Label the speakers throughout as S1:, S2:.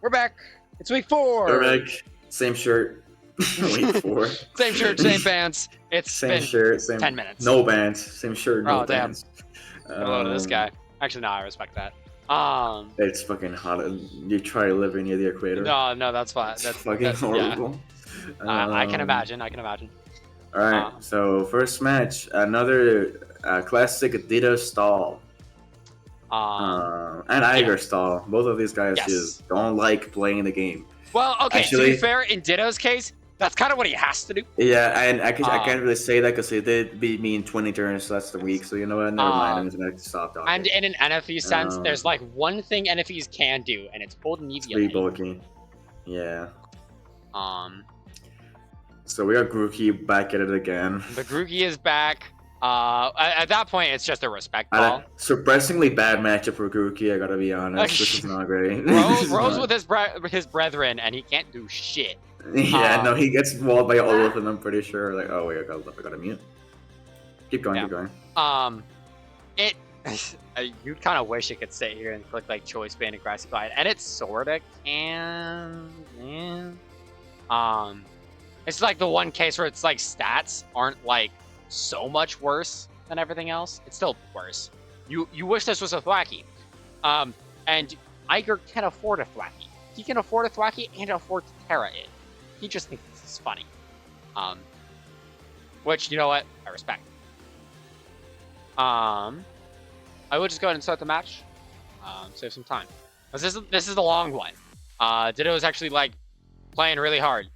S1: We're back. It's week 4.
S2: Perfect. Same shirt. Week 4.
S1: Same shirt, same pants. It's
S2: Same
S1: been
S2: shirt, same
S1: 10 minutes.
S2: No bands. Same shirt, no
S1: Oh, damn.
S2: bands.
S1: Hello to this guy. Actually, no, I respect that.
S2: It's fucking hot. You try living near the equator.
S1: No, that's fine.
S2: It's
S1: That's
S2: fucking horrible.
S1: Yeah. I can imagine. I can imagine.
S2: All right. So first match, another classic Dita stall. And Iger stall. Both of these guys just don't like playing the game.
S1: Well, okay.
S2: Actually,
S1: to be fair, in Ditto's case, that's kind of what he has to do.
S2: Yeah, and I can't really say that because he did beat me in 20 turns less than week. So you know what? Never mind. I'm just gonna stop talking.
S1: And in an NFE sense, there's like one thing NFEs can do, and it's hold media.
S2: Free bulking. Yeah. So we got Grookey back at it again.
S1: The Grookey is back. At that point, it's just a respect call.
S2: Surprisingly bad matchup for Grookey, I gotta be honest. This is not great.
S1: Rose with his brethren, and he can't do shit.
S2: Yeah, no, he gets walled by all of them, I'm pretty sure. Like, oh wait, I gotta mute. Keep going, keep going.
S1: You kind of wish you could sit here and click like choice band and grassy glide, and it sorta can. It's like the one case where it's like stats aren't like so much worse than everything else. It's still worse. You wish this was a Thwacky. And Iger can afford a Thwacky. He can afford a Thwacky and afford to Terra it. He just thinks this is funny. Which, you know what? I respect. I will just go ahead and start the match. Save some time. This is the long one. Ditto is actually like playing really hard.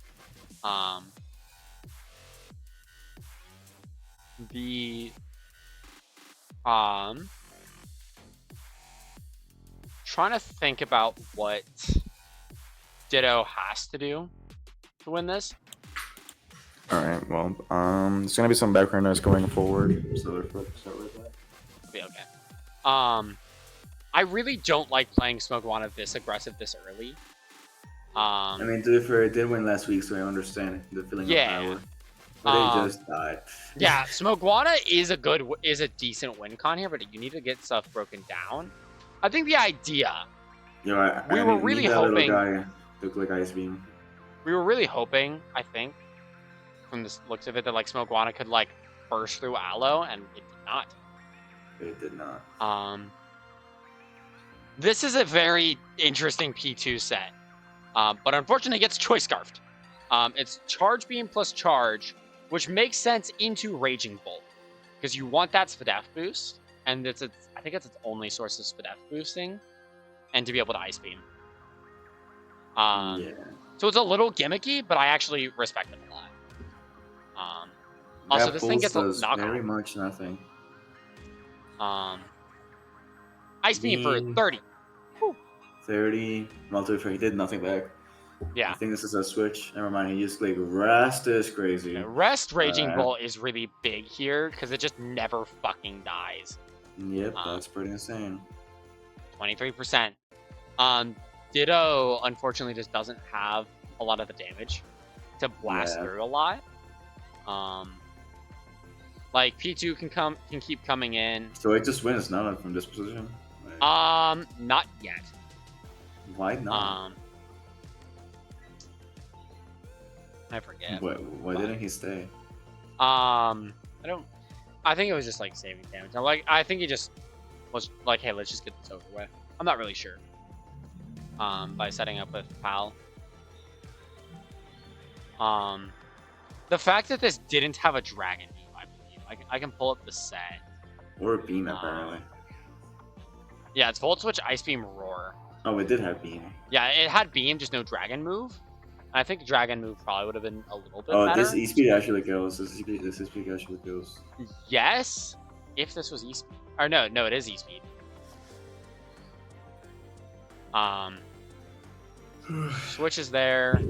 S1: Trying to think about what Ditto has to do to win this.
S2: All right. Well, there's gonna be some background noise going forward, so let's start with that.
S1: Be okay. I really don't like playing Smokewana this aggressive this early.
S2: I mean, to be fair, it did win last week, so I understand the feeling of power. But they just died.
S1: Yeah, Smokewana is a decent win con here, but you need to get stuff broken down. I think the idea.
S2: Yeah,
S1: we were really hoping.
S2: Guy look like Ice Beam.
S1: We were really hoping, I think, from the looks of it, that like Smokewana could like burst through Aloe, and it did not.
S2: It did not.
S1: This is a very interesting P2 set. But unfortunately, it gets Choice Scarfed. It's Charge Beam plus Charge, which makes sense into Raging Bolt. Because you want that SPDF boost, and I think it's its only source of SPDF boosting, and to be able to Ice Beam.
S2: Yeah.
S1: So it's a little gimmicky, but I actually respect it a lot. Also, this thing gets a knockoff.
S2: Very much nothing.
S1: Ice Beam for 30.
S2: 30. Well, to be fair, he did nothing back.
S1: Yeah.
S2: I think this is a switch. Never mind. He used like Rest is crazy.
S1: Yeah, Rest Raging Bolt is really big here because it just never fucking dies.
S2: Yep, that's pretty insane.
S1: 23%. Ditto unfortunately just doesn't have a lot of the damage to blast through a lot. Like P2 can keep coming in.
S2: So it just wins now from this position.
S1: Not yet.
S2: Why not?
S1: I forget.
S2: Why didn't he stay?
S1: I think it was just like saving damage. I think he just was like, hey, let's just get this over with. I'm not really sure. By setting up with Pal. The fact that this didn't have a Dragon Beam, I believe. I can pull up the set.
S2: Or a Beam, apparently.
S1: Yeah, it's Volt Switch, Ice Beam, Roar.
S2: Oh, it did have Beam.
S1: Yeah, it had Beam, just no Dragon move. I think Dragon move probably would have been a little bit better.
S2: Oh, this E-Speed actually kills. This E-Speed actually kills.
S1: Yes, if this was E-Speed. Or no, it is E-Speed. Switch is there.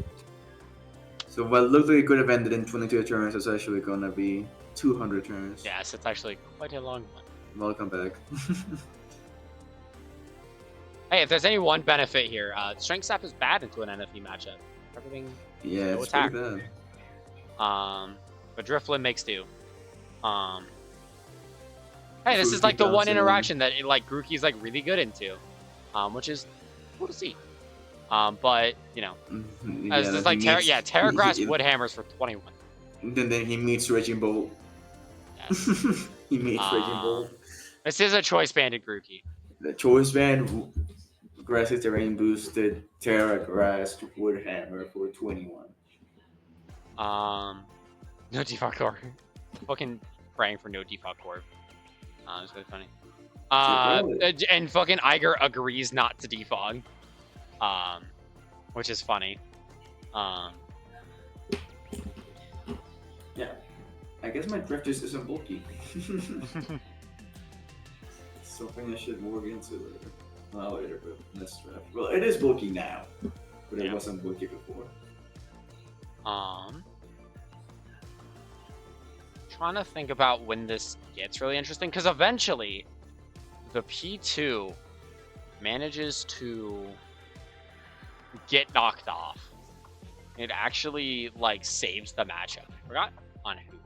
S2: So what looked like it could have ended in 22 turns is actually gonna be 200 turns.
S1: Yes, it's actually quite a long one.
S2: Welcome back.
S1: Hey, if there's any one benefit here, Strength Sap is bad into an NFE matchup. Everything.
S2: Yeah,
S1: no
S2: it's
S1: attack.
S2: pretty bad.
S1: But Drifloon makes do. Hey, this is like the one interaction that like Grookey's like really good into, which is cool to see. But you know, as
S2: Yeah,
S1: it's
S2: then he
S1: like
S2: meets.
S1: Terra Grass Wood Hammers for 21.
S2: Then he meets Raging Bolt.
S1: Yes.
S2: He meets Raging
S1: Um,
S2: Bolt.
S1: this is a choice banded Grookey.
S2: The choice band, Grassy Terrain boosted Terra Grass Woodhammer for 21.
S1: No default core. Fucking praying for no default core. It's really funny. And fucking Iger agrees not to defog. Which is funny.
S2: Yeah. I guess my drift just isn't bulky. Something I should work into later. Not later, but next draft. Well, it is bulky now, but it wasn't bulky before.
S1: Trying to think about when this gets really interesting, because eventually the P2 manages to get knocked off. It actually like saves the matchup. I forgot on who.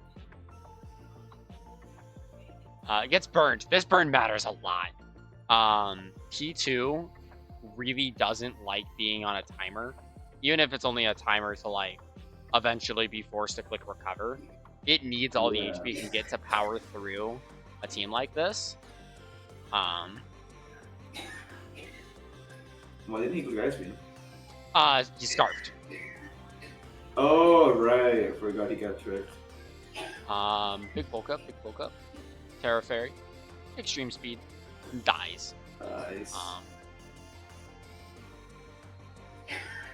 S1: It gets burned. This burn matters a lot. P2 really doesn't like being on a timer, even if it's only a timer to like eventually be forced to click recover. It needs all the HP it can get to power through a team like this.
S2: Why didn't he go guys me?
S1: He's scarfed.
S2: Oh right, I forgot he got tricked.
S1: Big bulk up. Terra Fairy, extreme speed, dies.
S2: Nice.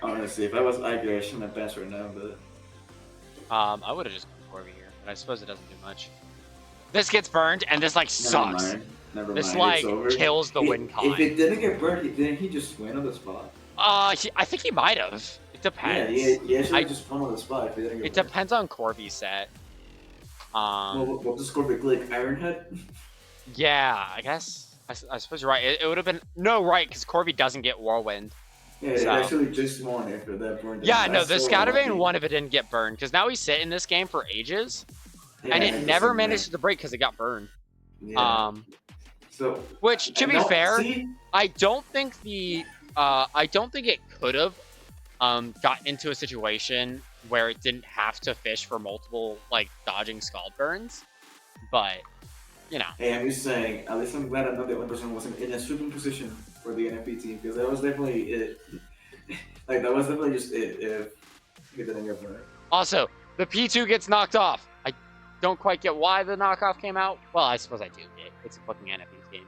S2: Honestly, if I was Iger, I shouldn't have passed right now, but
S1: I would have just gone Corby here, but I suppose it doesn't do much. This gets burned, and this like sucks.
S2: Never mind.
S1: This like kills the win con.
S2: If it didn't get burned, didn't he just win on the spot?
S1: I think he might have. It depends.
S2: Yeah, he actually just won on the spot. If it didn't get burned.
S1: Depends on Corby's set.
S2: What does Corby click? Ironhead?
S1: Yeah, I guess. I suppose you're right. It would have been right because Corby doesn't get Whirlwind.
S2: Yeah, so. It actually just won after that burned.
S1: Yeah, no, the Scattervane won if it didn't get burned because now he's sit in this game for ages, and it never managed to break because it got burned.
S2: Yeah.
S1: So, which to be fair, I don't think it could have gotten into a situation where it didn't have to fish for multiple like dodging scald burns, but you know.
S2: Hey, I'm just saying, at least I'm glad I'm not the only person who wasn't in a sweeping position for the NFP team, because that was definitely it. Like, that was definitely just it if he didn't get burned.
S1: Also, the P2 gets knocked off. I don't quite get why the knockoff came out. Well, I suppose I do get it. It's a fucking NFP game.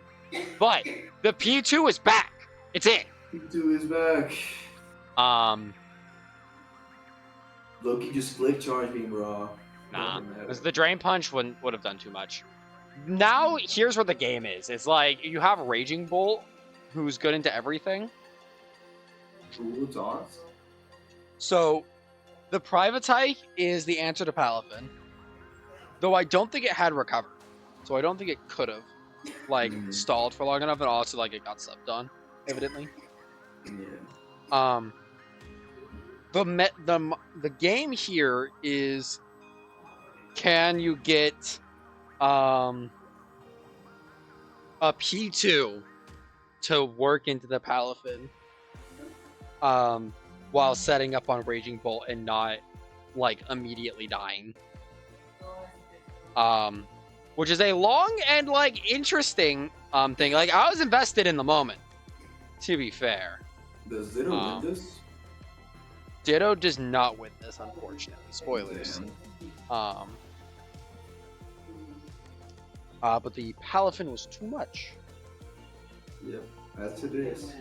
S1: But the P2 is back. It's in.
S2: P2 is back. Loki just split charge being raw.
S1: Nah, because the Drain Punch would have done too much. Now, here's where the game is. It's like, you have Raging Bolt, who's good into everything.
S2: True taunts.
S1: So, the Privatite is the answer to Palafin. Though I don't think it had recovered. So I don't think it could have, like, stalled for long enough, and also, like, it got subbed on, evidently.
S2: Yeah.
S1: The game here is, can you get a P2 to work into the Palafin while setting up on Raging Bolt and not like immediately dying, which is a long and like interesting thing. Like, I was invested in the moment, to be fair.
S2: Does Ditto win this?
S1: Ditto does not win this, unfortunately. Spoilers. But the Palafin was too much.
S2: Yep, that's it is.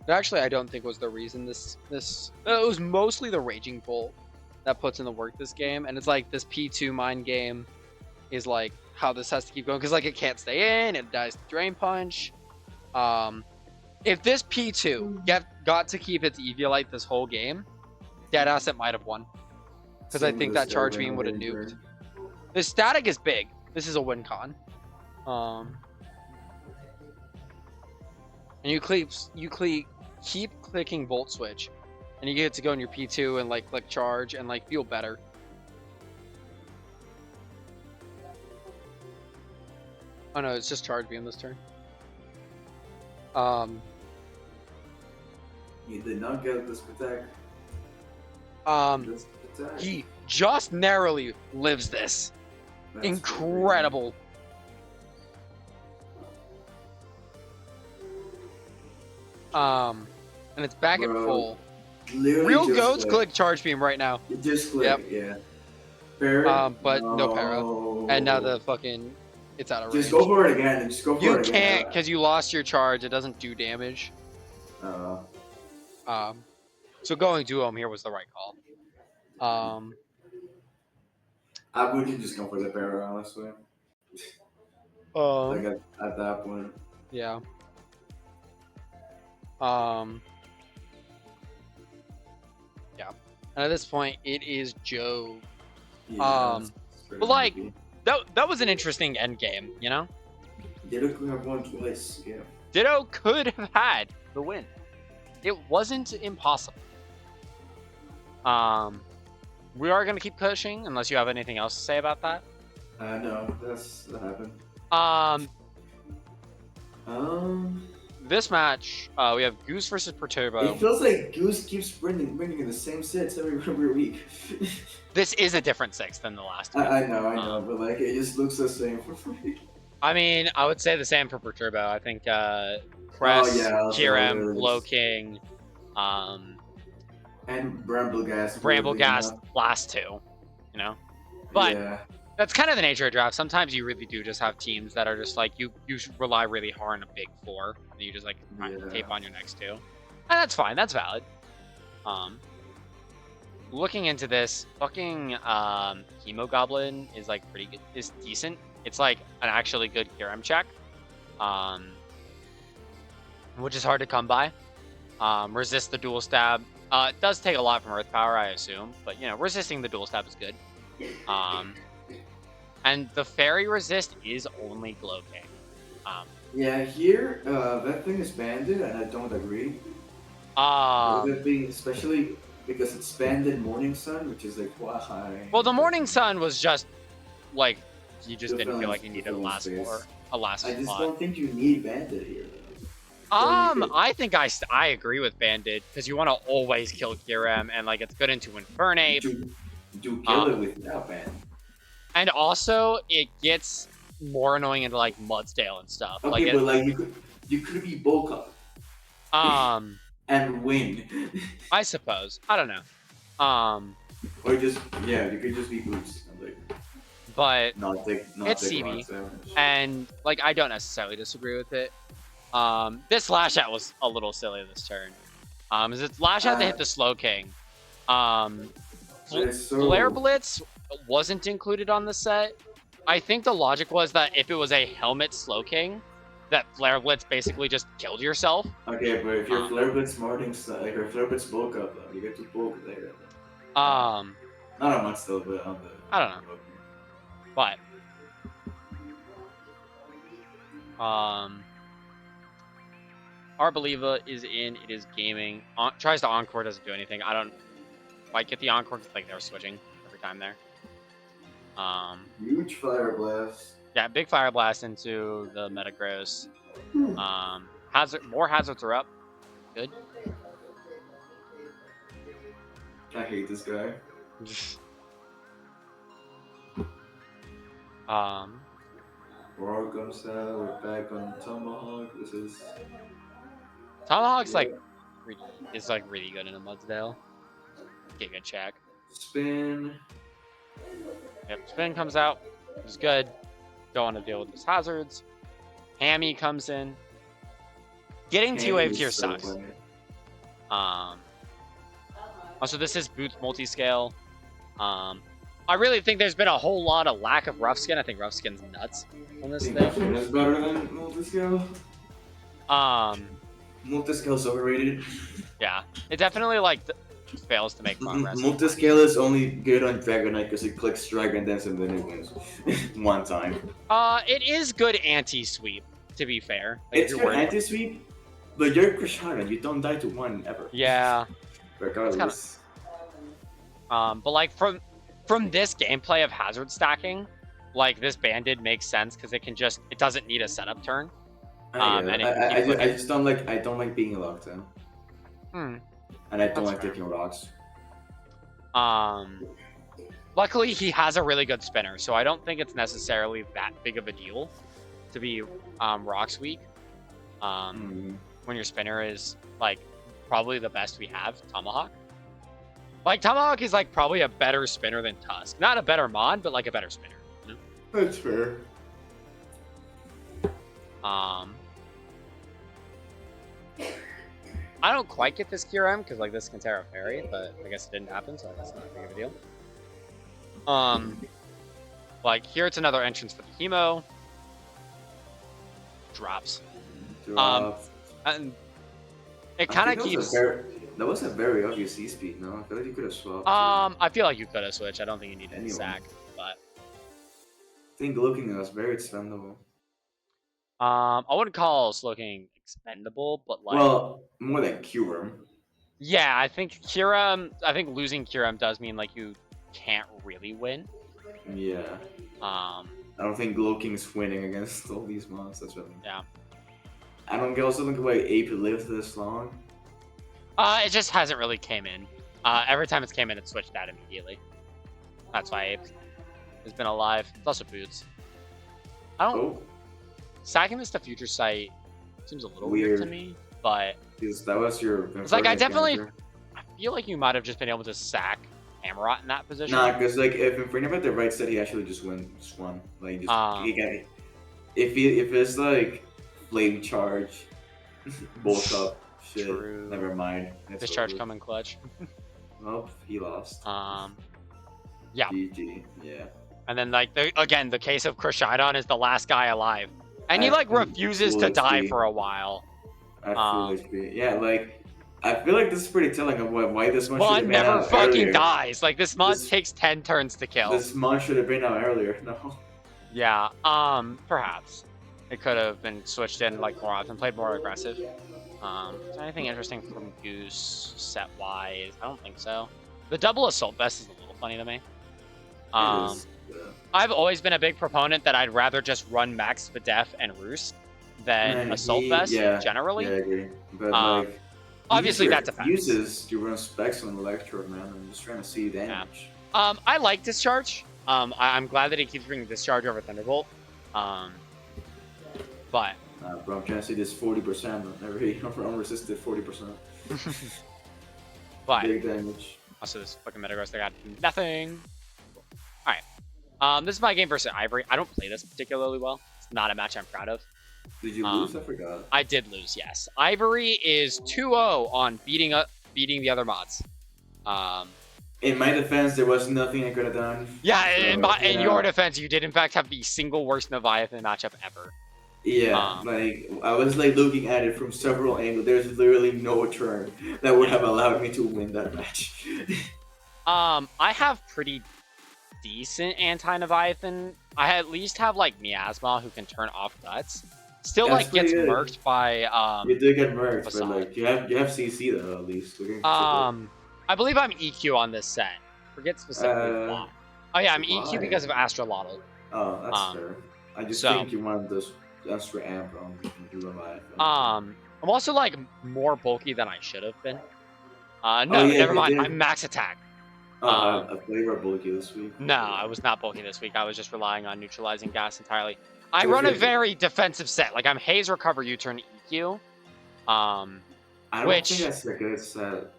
S1: Actually, I don't think was the reason this it was mostly the Raging Bolt that puts in the work this game, and it's like this P2 mind game is like how this has to keep going because like it can't stay in, it dies to Drain Punch. If this P2 got to keep its Eviolite this whole game, Deadass it might have won because I think that Charge Beam would have nuked. The static is big. This is a win con. And you keep clicking Bolt Switch, and you get to go in your P2 and like click Charge and like feel better. Oh no, it's just Charge Beam this turn.
S2: He did not get this attack. This attack.
S1: He just narrowly lives this.
S2: That's
S1: Incredible. And it's back at
S2: Bro,
S1: full.
S2: Literally
S1: Real
S2: just
S1: goats click charge beam right now.
S2: It just clicked, yeah. Parry?
S1: But no para. And now the fucking it's out of range.
S2: Just go for it again. Just go for
S1: You
S2: it again.
S1: can't because you lost your charge. It doesn't do damage. So going to him here was the right call.
S2: I would just go for the parry, honestly. Like at that point.
S1: Yeah. Yeah. And at this point, it is Joe.
S2: Yeah,
S1: but like that was an interesting end game, you know.
S2: Ditto could have won twice. Yeah.
S1: Ditto could have had the win. It wasn't impossible. We are gonna keep pushing unless you have anything else to say about that.
S2: No, that happened.
S1: This match, we have Goose versus Perturbo.
S2: It feels like Goose keeps winning in the same sets every week.
S1: This is a different 6 than the last week.
S2: I know, but like it just looks the same for me.
S1: I mean, I would say the same for Perturbo. I think Press, Kirem, Low King,
S2: and Bramblegast.
S1: Bramblegast, last 2, you know. But
S2: yeah.
S1: That's kind of the nature of draft. Sometimes you really do just have teams that are just like you rely really hard on a big 4, and you just like tape on your next 2, and that's fine. That's valid. Looking into this, fucking Hemogoblin is like pretty good. Is decent. It's like an actually good Kirem check, which is hard to come by. Resist the dual stab. It does take a lot from Earth Power, I assume, but you know, resisting the dual stab is good. And the fairy resist is only Glow King.
S2: Yeah, here that thing is banded, and I don't agree. That being, especially because it's banded Morning Sun, which is like why.
S1: Well, the Morning Sun was just like you just didn't feel like you needed a last slot.
S2: I just don't think you need banded here.
S1: I think I agree with banded because you want to always kill Kirem, and like it's good into Infernate.
S2: Do kill it without band.
S1: And also, it gets more annoying into like Mudsdale and stuff.
S2: Okay,
S1: like
S2: but like you could be bulk up. And win.
S1: I suppose. I don't know.
S2: Or just you could just be boots. Like,
S1: but
S2: not
S1: it's CB, and like I don't necessarily disagree with it. This lash out was a little silly this turn. Is it lash out to hit the Slow King? Flare Blitz wasn't included on the set. I think the logic was that if it was a helmet Slow King, that Flare Blitz basically just killed yourself.
S2: Okay, but if you're Flare Blitz Morning Sun, like your Flare Blitz bulk up, though, you get to bulk there. Not on much still, but on the.
S1: I don't know. But Arbeliva is in. It is gaming. Tries to encore, doesn't do anything. I don't like get the encore. Like they're switching every time there.
S2: Huge Fire Blast.
S1: Yeah, big Fire Blast into the Metagross. More hazards are up. Good.
S2: I hate this guy. Roar comes out. We're back on Tomahawk. This is
S1: Tomahawk's like is like really good in a Mudsdale. Get good check.
S2: Spin.
S1: Yep, spin comes out. It's good. Don't want to deal with these hazards. Hammy comes in. Getting T-Wave here
S2: so
S1: sucks.
S2: funny.
S1: Also, this is Boots multi-scale. I really think there's been a whole lot of lack of rough skin. I think rough skin's nuts on this
S2: Think
S1: thing.
S2: Spin is better than Multiscale. Multiscale's overrated.
S1: Yeah, it definitely like fails to make progress.
S2: Multiscale is only good on Dragonite because it clicks Dragon Dance and then it wins one time.
S1: It is good anti-sweep, to be fair. Like,
S2: It's good anti-sweep, but you're Krishana, you don't die to one ever.
S1: Yeah.
S2: Regardless.
S1: But like from this gameplay of hazard stacking, like this banded makes sense because it doesn't need a setup turn.
S2: I just don't like being locked in.
S1: Hmm,
S2: and I don't
S1: that's
S2: like
S1: fair.
S2: taking rocks.
S1: Luckily, he has a really good spinner, so I don't think it's necessarily that big of a deal to be rocks weak. When your spinner is like probably the best we have, Tomahawk. Like Tomahawk is like probably a better spinner than Tusk. Not a better mod, but like a better spinner. You know?
S2: That's fair.
S1: I don't quite get this QRM because like this can Terra Fairy, but I guess it didn't happen, so that's not big of a deal. Like here it's another entrance for the Hemo. Drops. And it kind of keeps.
S2: That was a very obvious E-speed. No, I feel like you could have swapped.
S1: I feel like you could have switched. I don't think you needed a sack, but.
S2: I think looking was very expendable.
S1: I wouldn't call Slowking expendable, but like.
S2: Well, more than Kyurem.
S1: Yeah, I think Kyurem. I think losing Kyurem does mean like you can't really win.
S2: Yeah. I don't think Glowking's winning against all these monsters. Really.
S1: Yeah.
S2: I don't also think why Ape lived this long.
S1: It just hasn't really came in. Every time it's came in, it switched out immediately. That's why Ape has been alive. It's also Boots. I don't.
S2: Oh.
S1: Sacking this to Future Sight seems a little weird to me, but
S2: because that was your.
S1: It's like I definitely. I feel like you might have just been able to sack Amarot in that position.
S2: Nah, because like if Inferno had the right set, he actually just won. Like just he got. If it's like flame charge, bolt up. Shit. True. Never mind.
S1: Discharge coming clutch.
S2: Well, he lost.
S1: Yeah.
S2: GG. Yeah.
S1: And then like the case of Crushidon is the last guy alive, and he like refuses to die for a while.
S2: Yeah, like I feel like this is pretty telling of why this mod should have been
S1: never
S2: out
S1: fucking
S2: earlier.
S1: dies. Like this mod takes 10 turns to kill.
S2: This mod should have been out earlier. No.
S1: Yeah. Perhaps it could have been switched in like more often, played more aggressive. Is there anything interesting from Goose set wise? I don't think so. The double assault vest is a little funny to me. I've always been a big proponent that I'd rather just run Max Videf and Roost than assault vest generally.
S2: Yeah, I agree. But like,
S1: obviously that depends.
S2: Uses to run specs on Electro, man. I'm just trying to see damage.
S1: Yeah. I like Discharge. I'm glad that he keeps bringing Discharge over Thunderbolt. But.
S2: Bro, I'm trying to see this 40% on every unresisted 40%.
S1: But
S2: big damage.
S1: Also, this fucking Metagross, they got nothing. Alright. This is my game versus Ivory. I don't play this particularly well. It's not a match I'm proud of.
S2: Did you lose? I forgot.
S1: I did lose, yes. Ivory is 2-0 on beating the other mods.
S2: In my defense, there was nothing I could have done.
S1: Yeah, in your defense, you did in fact have the single worst Leviathan matchup ever.
S2: Yeah, like I was like looking at it from several angles. There's literally no turn that would have allowed me to win that match.
S1: I have pretty decent anti-Leviathan. I at least have like Miasma who can turn off guts. Still like gets murked by
S2: You did get murked, but like you have CC though at least.
S1: I believe I'm EQ on this set. Forget specifically why. Oh yeah, I'm EQ because of Astrolotl.
S2: Oh, that's fair. I just think you wanted this extra amp on Leviathan.
S1: I'm also like more bulky than I should have been. Never mind. I'm max attack.
S2: I thought you were bulky this week.
S1: No, I was not bulky this week. I was just relying on neutralizing gas entirely. I run a very defensive set. Like I'm Haze Recover U-turn EQ.
S2: I don't think that's a good set.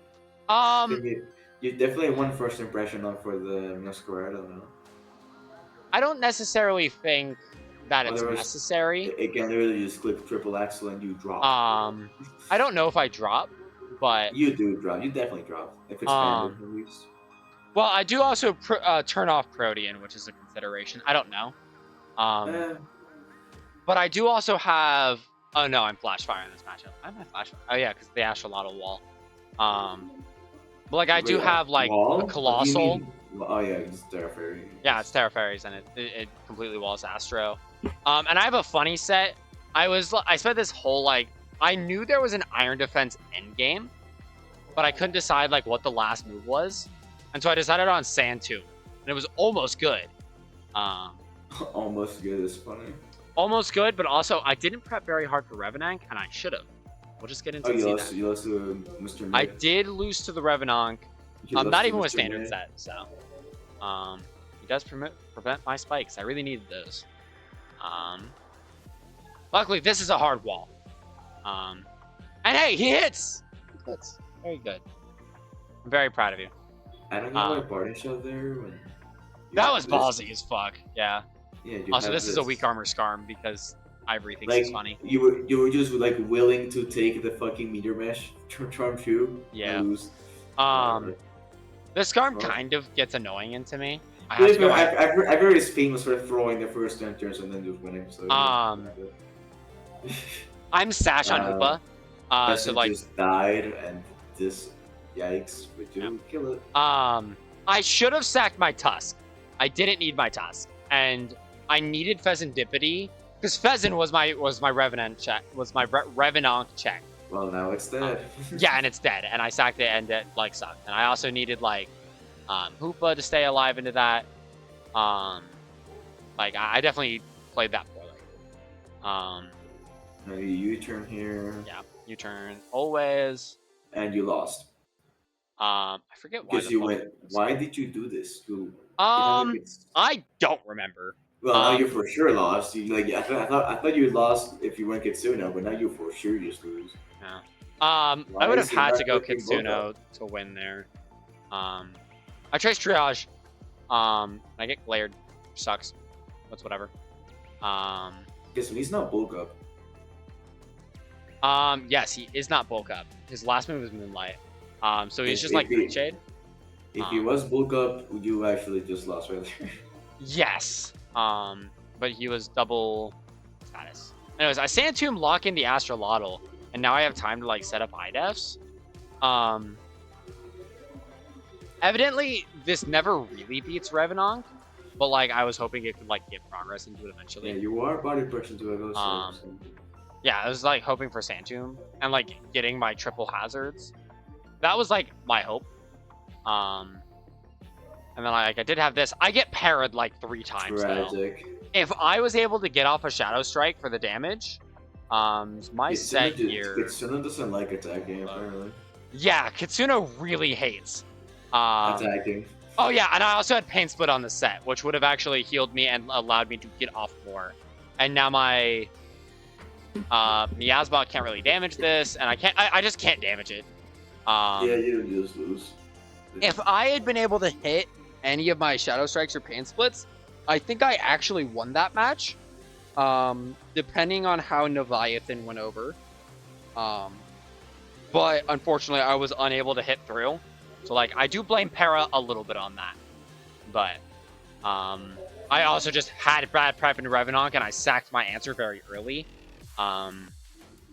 S2: You definitely won first impression on for the Masquerade, no?
S1: I don't necessarily think that it's necessary.
S2: It can literally just click triple axle and you drop.
S1: I don't know if I drop, but
S2: you do drop. You definitely drop if it's standard at least.
S1: Well, I do also turn off Protean, which is a consideration. I don't know. But I do also have. Oh no, I'm Flash Fire in this matchup. Why am I Flash Fire? Oh yeah, because the Astrolotl wall. But like I do have like a Colossal.
S2: Oh yeah, it's Terra Fairy.
S1: Yeah, it's Terra Fairies, and it completely walls Astro. And I have a funny set. I spent this whole like I knew there was an Iron Defense endgame, but I couldn't decide like what the last move was, and so I decided on Sand 2, and it was almost good.
S2: Almost good is funny.
S1: Almost good, but also I didn't prep very hard for Revenant, and I should have. We'll just get
S2: Oh,
S1: into see that.
S2: you lost to Mr.
S1: I
S2: Mid.
S1: did lose to the Revenant.
S2: You lost
S1: Not
S2: to
S1: even with
S2: Mr.
S1: standard
S2: Mid.
S1: set, so he does prevent my spikes. I really needed those. Luckily this is a hard wall. And hey, he hits! That's very good. I'm very proud of you.
S2: I don't know why party shot there when
S1: that was ballsy as fuck. Yeah.
S2: Yeah.
S1: Also, this is a weak armor Scarm because Ivory thinks
S2: like,
S1: it's funny.
S2: You were just like willing to take the fucking meteor mesh charm too.
S1: Yeah.
S2: Lose.
S1: This Scarm kind of gets annoying into me.
S2: I've heard his famous for throwing the first 10 turns and then just winning. So
S1: I'm Sash on Hoopa. So like
S2: just died and this yikes, but you kill it.
S1: I should have sacked my Tusk. I didn't need my Tusk, and I needed Pheasantipity because Pheasant was my Revenant check. Revenant check.
S2: Well, now it's dead.
S1: Yeah, and it's dead, and I sacked it, and it like sucked. And I also needed like Hoopa to stay alive into that. Like I definitely played that poorly.
S2: Maybe U-turn here.
S1: Yeah, U-turn always.
S2: And you lost.
S1: I forget why.
S2: Because you went. Why did you do this?
S1: I don't remember.
S2: Well, now you for sure lost. You like I thought you lost if you went Kitsuna, but now you for sure just lose.
S1: Yeah. I would have had to go Kitsuna to win there. I traced triage. I get glared. Sucks. That's whatever.
S2: Guess he's not bulk up.
S1: Yes, he is not bulk up. His last move is Moonlight. So he's just like Green Shade.
S2: If he was bulk up, you actually just lost right there.
S1: Yes. But he was double status. Anyways, I Santomb lock in the Astrolotl, and now I have time to like set up IDEFs. Evidently, this never really beats Revenant, but like I was hoping it could like get progress into it eventually.
S2: Yeah, you are body pressure to it also.
S1: Yeah, I was like hoping for Santomb and like getting my triple hazards. That was like my hope. And then like I did have this. I get parried like 3 times.
S2: Tragic.
S1: Though. If I was able to get off a Shadow Strike for the damage, my set here.
S2: Kitsuna doesn't like attacking apparently.
S1: Yeah, Kitsuna really hates
S2: attacking.
S1: Oh yeah, and I also had Pain Split on the set, which would have actually healed me and allowed me to get off more. And now my Miasma can't really damage this, and I just can't damage it.
S2: Yeah, you just lose.
S1: If I had been able to hit any of my Shadow Strikes or Pain Splits, I think I actually won that match. Depending on how Leviathan went over. But unfortunately, I was unable to hit through. So like, I do blame Para a little bit on that. But I also just had bad prep into Revenant, and I sacked my answer very early.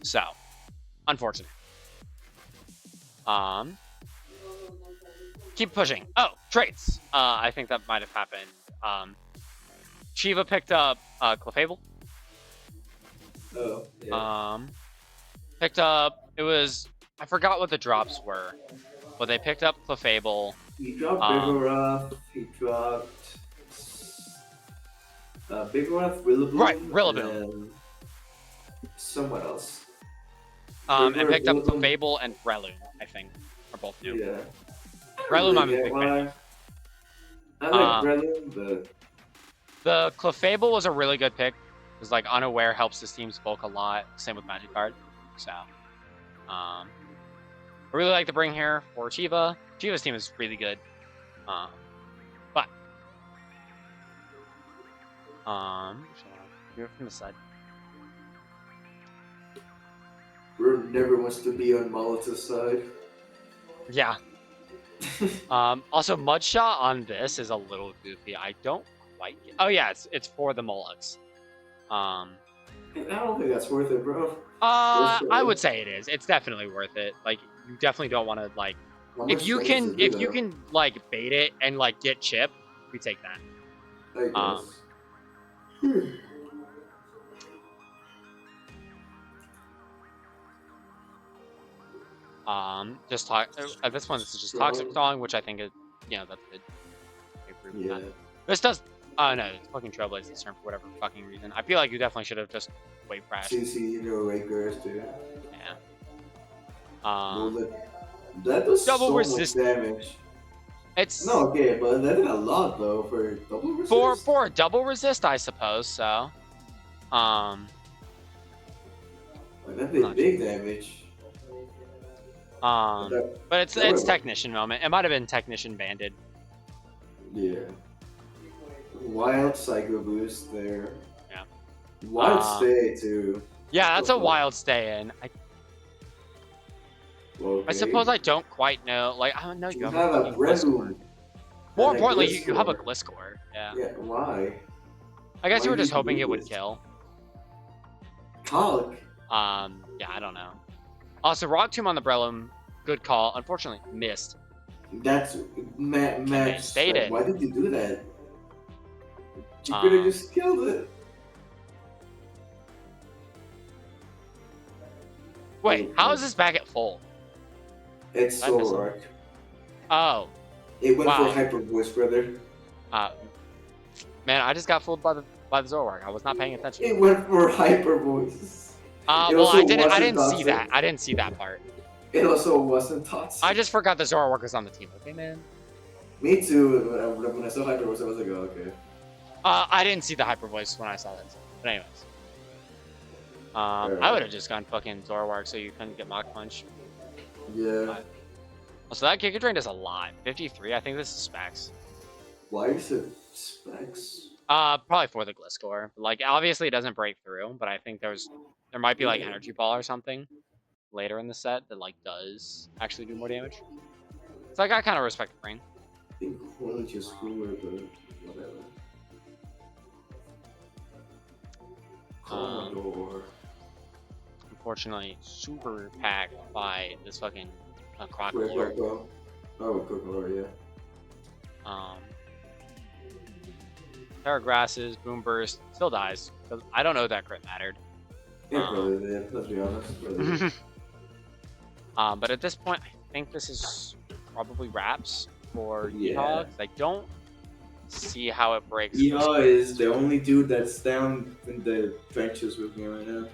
S1: So, unfortunate. Keep pushing. Oh, traits. I think that might have happened. Shiva picked up Clefable.
S2: Oh, yeah.
S1: Picked up, it was, I forgot what the drops were, but they picked up Clefable.
S2: He dropped Bigoroth, he dropped Bigoroth, Rillaboom.
S1: Right, Rillaboom.
S2: And someone else.
S1: And picked up Clefable and Breloom, I think, are both new.
S2: Yeah.
S1: Breloom, I'm a big fan.
S2: I like Breloom, but...
S1: The Clefable was a really good pick. Because, like, Unaware helps this team's bulk a lot. Same with Magic Card. So, I really like the bring here for Chiva. Chiva's team is really good. But, do it from the side.
S2: Bird never wants to be on Molot's side.
S1: Yeah. Also, Mudshot on this is a little goofy. I don't quite get... Oh, yeah, it's for the Molochs.
S2: I don't think that's worth it, bro.
S1: I would say it is. It's definitely worth it. Like, you definitely don't want to like. If you can like bait it and like get chip, we take that.
S2: I guess.
S1: Just talk. At this one, this is just Toxic Song, which I think is, that's good.
S2: Yeah.
S1: This does. Oh no, it's fucking Trailblaze this turn for whatever fucking reason. I feel like you definitely should have just wave crashed.
S2: CC, Wake Grass, dude.
S1: Yeah.
S2: Well, that does
S1: Double
S2: so much
S1: resist.
S2: damage.
S1: It's
S2: No, okay, but that did a lot though for double
S1: for
S2: resist.
S1: for a double resist, I suppose. So, um,
S2: Like, that
S1: I'm
S2: did
S1: not too
S2: big
S1: sure.
S2: damage.
S1: Um,
S2: That,
S1: but
S2: that
S1: it's
S2: was,
S1: technician moment. It might have been technician banded.
S2: yeah. Wild Psycho Boost there.
S1: Yeah.
S2: Wild Stay too.
S1: Yeah,
S2: What
S1: that's
S2: the
S1: a
S2: fuck?
S1: wild stay in. I suppose
S2: Okay.
S1: I don't quite know. Like, I don't know. You
S2: You
S1: have a
S2: have a
S1: fucking Gliscor.
S2: Breloom
S1: More
S2: and a
S1: importantly, you have a
S2: Gliscor.
S1: Gliscor. Yeah.
S2: Yeah, why?
S1: I guess
S2: Why
S1: you were
S2: did
S1: just
S2: you
S1: hoping
S2: do
S1: it would
S2: this?
S1: kill.
S2: Kalk.
S1: Yeah, I don't know. Also, Rock Tomb on the Brellum, good call. Unfortunately, missed.
S2: That's
S1: And they
S2: match.
S1: stayed
S2: Like,
S1: in.
S2: why did you do that? You could have just killed it.
S1: Wait, how is this back at full?
S2: It's
S1: I miss
S2: so
S1: it.
S2: right.
S1: Oh,
S2: It went
S1: wow.
S2: for Hyper Voice, brother.
S1: Man, I just got fooled by the Zoroark. I was not paying attention.
S2: It went for Hyper Voice.
S1: Well, I didn't see that. I didn't see that part.
S2: It also wasn't toxic.
S1: I just forgot the Zoroark was on the team. Okay, man.
S2: Me too. When I saw Hyper Voice, I was like, oh, okay.
S1: I didn't see the hyper voice when I saw that. But anyways. I would have just gone fucking Zoroark so you couldn't get Mach Punch.
S2: Yeah.
S1: So that Giga Drain does a lot. 53. I think this is specs.
S2: Why is it specs?
S1: Probably for the Gliscor. Like, obviously it doesn't break through, but I think there might be like Energy Ball or something later in the set that like does actually do more damage. So like, I kind of respect the brain.
S2: I think Horlich is cooler, but whatever. Commodore.
S1: Unfortunately, super packed by this fucking Crocodile.
S2: Oh, Crocodile, yeah.
S1: Terra Grasses, Boom Burst, still dies. Because I don't know that crit mattered.
S2: Yeah, probably did, let's be honest.
S1: But at this point, I think this is probably wraps for
S2: Yeah.
S1: Yeehaw. I don't see how it breaks.
S2: Yeehaw is the only dude that's down in the trenches with me right now.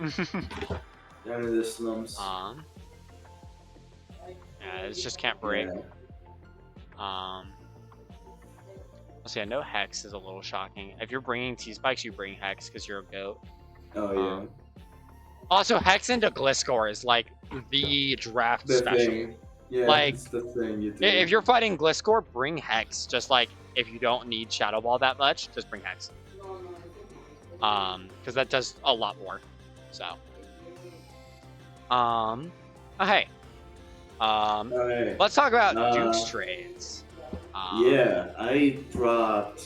S2: Down in the slums.
S1: Yeah, it just can't break.
S2: Yeah.
S1: Let's see, I know Hex is a little shocking. If you're bringing T-Spikes, you bring Hex because you're a goat.
S2: Oh, yeah.
S1: Also, Hex into Gliscor is like the draft special.
S2: Thing. Yeah,
S1: like,
S2: it's the thing you do.
S1: If you're fighting Gliscor, bring Hex. Just like, if you don't need Shadow Ball that much, just bring Hex. Because that does a lot more. So. Oh, hey. Let's talk about Duke's trades.
S2: Yeah, I brought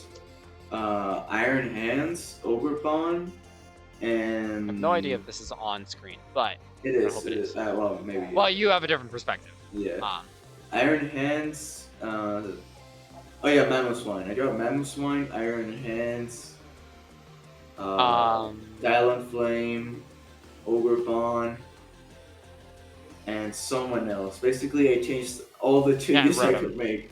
S2: Iron Hands, Oberbond, and...
S1: I have no idea if this is on screen, but
S2: it is.
S1: I hope it is.
S2: Well, maybe.
S1: Well, you have a different perspective.
S2: Yeah. Iron Hands. Oh yeah, Mammoth Swine. I got Mammoth Swine, Iron Hands, Talon Flame, Oberbond, and someone else. Basically, I changed all the changes I could make.